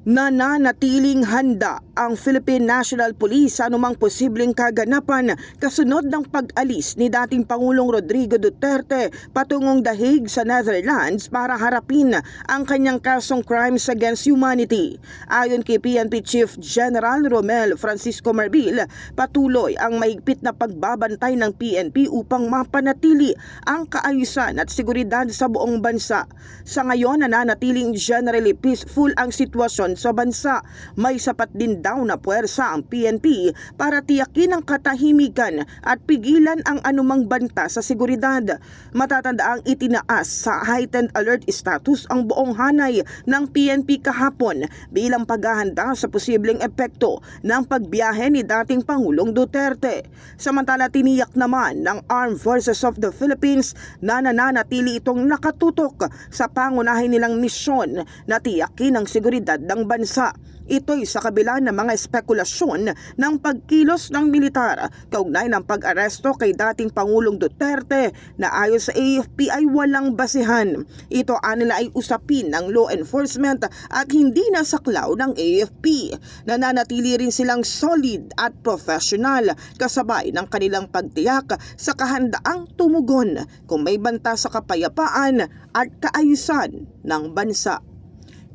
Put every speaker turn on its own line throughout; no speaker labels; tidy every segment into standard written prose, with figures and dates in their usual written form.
Nananatiling handa ang Philippine National Police sa anumang posibleng kaganapan kasunod ng pag-alis ni dating Pangulong Rodrigo Duterte patungong The Hague sa Netherlands para harapin ang kanyang kasong crimes against humanity. Ayon kay PNP Chief General Romel Francisco Marbil, patuloy ang mahigpit na pagbabantay ng PNP upang mapanatili ang kaayusan at seguridad sa buong bansa. Sa ngayon, nananatiling generally peaceful ang sitwasyon sa bansa. May sapat din daw na puwersa ang PNP para tiyakin ang katahimikan at pigilan ang anumang banta sa seguridad. Matatandaang itinaas sa heightened alert status ang buong hanay ng PNP kahapon bilang paghahanda sa posibleng epekto ng pagbiyahe ni dating Pangulong Duterte. Samantala, tiniyak naman ng Armed Forces of the Philippines na nananatili itong nakatutok sa pangunahin nilang misyon na tiyakin ang seguridad ng bansa. Ito'y sa kabila ng mga espekulasyon ng pagkilos ng militar kaugnay ng pag-aresto kay dating Pangulong Duterte na ayon sa AFP ay walang basihan. Ito anila ay usapin ng law enforcement at hindi nasaklaw ng AFP. Nananatili rin silang solid at professional kasabay ng kanilang pagtiyak sa kahandaang tumugon kung may banta sa kapayapaan at kaayusan ng bansa.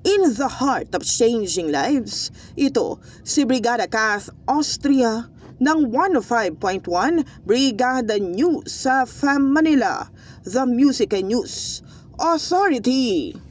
In the heart of changing lives, ito si Brigada Kath Austria ng 105.1 Brigada News sa FAM Manila, The Music and News Authority.